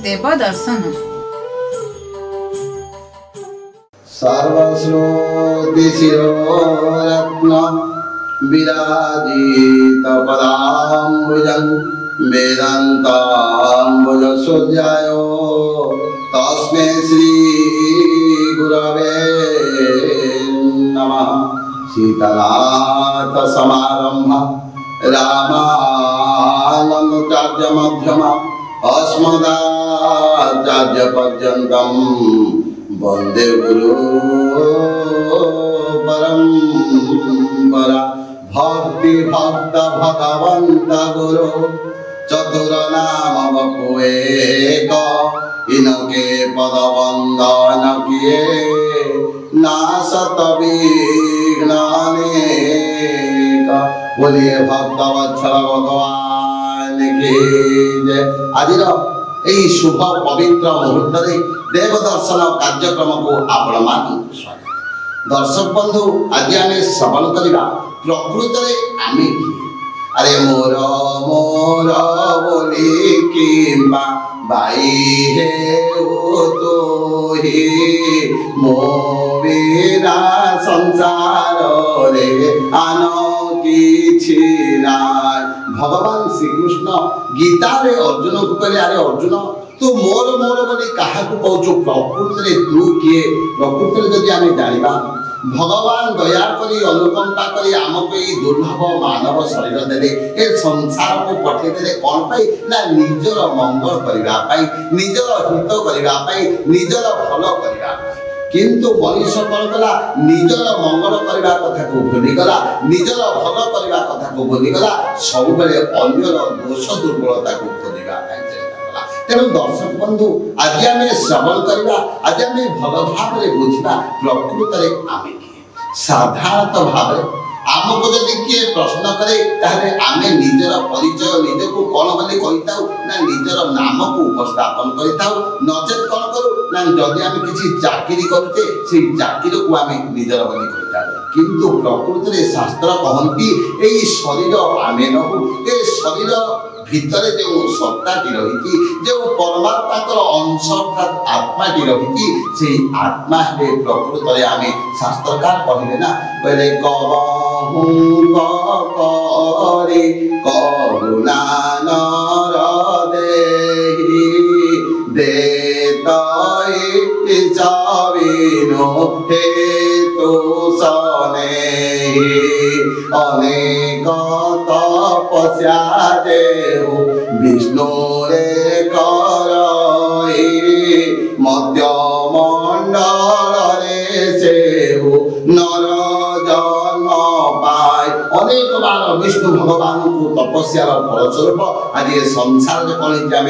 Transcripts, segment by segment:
देव दर्शन। सर्वश्रोतिशिरोरत्न विराजित पदाम्बुजं वेदान्ताम्बुजसूर्याय तस्मै श्री गुरवे नमः। सीतानाथ समारम्भा रामानन्दाचार्य मध्यमा अस्मदाचार्य पर्यन्तं वन्दे गुरु परम्परा। भक्ति भक्त भगवन्त गुरु चतुर नाम बपु एक इनके पद वंदन किए नासत विघ्न अनेक। बोलिए भक्त वत्सल भगवान की जय। आज यही शुभ पवित्र मुहूर्त देव दर्शन कार्यक्रम को आपण मानक स्वागत। दर्शक बंधु आज आम श्रवण करवा प्रकृत आम अरे मोर मोर बोली किंबा बाई हे तो ही मो बिना संसार रे आन किछि नाय। भगवान श्री कृष्ण गीता रे अर्जुन को कहले अरे अर्जुन तू मोर मोर बोली क्या कहू प्रकृत तू किए। प्रकृत जदि आम जाना भगवान दया करी अनुकंपा करी आमको ये दुर्लभ मानव शरीर देले ए संसार को पठे देले कौन पाई ना निजर मंगल करिबा पाई निजर हित करिबा पाई निजर भल करिबा पाई। किंतु मनुष्य कौन कला निजर मंगल करने कथा को भूलीगला निजर भल करने कथा को भूलीगला सब बेले अन्यर दोष दुर्बलता को खोजा चेष्टा। तेणु दर्शक बंधु आज आम श्रवण करवा आज आम भल भाव बुझा प्रकृत आम किए। साधारणतः भाव आमको जब किए प्रश्न करे ताहले आमे निजर परिचय निजको कौन बोली कहिताउ ना निजर नाम को उपस्थापन करिताउ नचेत कौन करू ना जदि आमे किछि चाकरी करते से चाकरी को आमे निजर बोली कहिताउ। किंतु प्रकृत रे शास्त्र कहंती एई शरीर आमे नहु ए शरीर भितरे जो सत्ता की रही जो परमात्मा अंश अर्थात आत्मा की रही से आत्मा है प्रकृत आम शास्त्रकार कहले ना बोले कबहु करे करुणा नर देहि देतई चाविनो हेतु सनेहि अनेक तपस्या देव विष्णु रे करई मध्य मंडल रे सेव नर जन्म पाए। अनेक बार विष्णु भगवान को तपस्यार फलस्वरूप आज ये संसार में कौन आम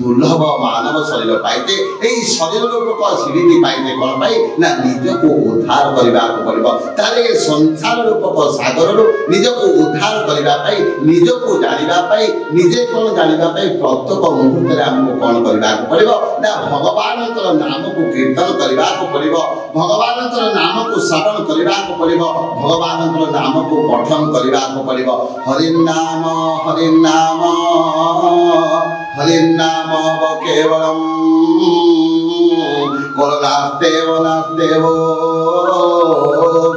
दुर्लभ मानव शरीर पाइते यही शरीर रूपक सीढ़ी पाइते कौन पाई ना निज को उद्धार करने को पड़ो तारे संसार रूपक सागर निज को उद्धार करने निज को जानापी निजे कौन जानापी प्रत्येक मुहूर्त आमको कौन करने को पड़ो ना भगवान नाम को कीर्तन करने को पड़ो भगवान नाम को श्रवण करने को पड़ो भगवान नाम को पठन करने को पड़ो। हरिनाम हरिनाम हरिनाम केवलम नास्तेव नास्तेव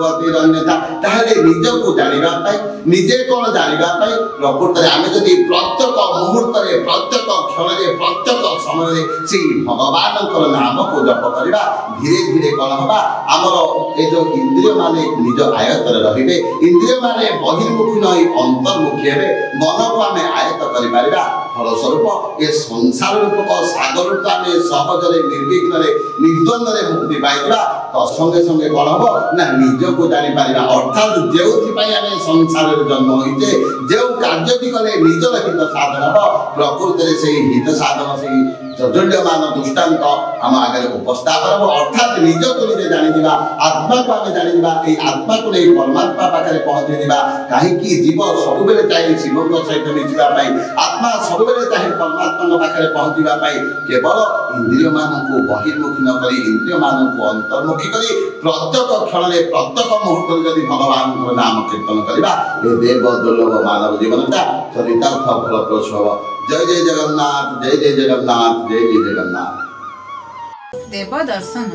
गतिरन्यथा। ताहले निज को जानिबा पाई निजे कोन जानिबा पाई प्रकृत रे आमे जदि प्रत्येक मुहूर्त रे प्रत्येक क्षण रे प्रत्येक समय रे से भगवान नाम को जप करबा धीरे धीरे कोन होबा हमर ए जो इंद्रिय माने निज आयत रे रहिबे इंद्रिय माने बहिर्मुखी नै अंतर्मुखी हेबे मन को आमे आयत करि पारिबा। फलस्वरूप ए संसार रूपक सागर को आमे सहज रे निर्विघ्न रे निर्द्वंद रे मुक्ति पाइबा। तो संगे संगे कोन हो ना निज को जानि पारिबा अर्थात जेउथि पई आमे संसार रे जन्म होइते जेउ कार्यति कले निजर हित साधन हो प्रकृति रे सेही हित साधन सेही जजल्यमान दृष्टांत आम आगे उपस्थापन हो अर्थात निज को निजे जानिबा आत्मा को आमे जानिबा ए आत्मा को नै परमात्मा पाखरे पहुंची दिबा। काहे कि जीव सब बेले चाहे शिव को सहित मिथिबा पई आत्मा सब बेले चाहे परमात्मा पाखरे पहुंचीबा पई केवल इंद्रिय मान को बहिर्मुखी न करी इंद्रिय मान को अंतर्मुखी करी प्रत्येक क्षण रे प्रत्येक मुहूर्त यदि भगवान नाम कीर्तन करबा ए देव दुर्लभ मानव जीवनटा चरितार्थ फल प्रसव जय जय जगन्नाथ, जय जय जगन्नाथ, जय जय जगन्नाथ। देव दर्शन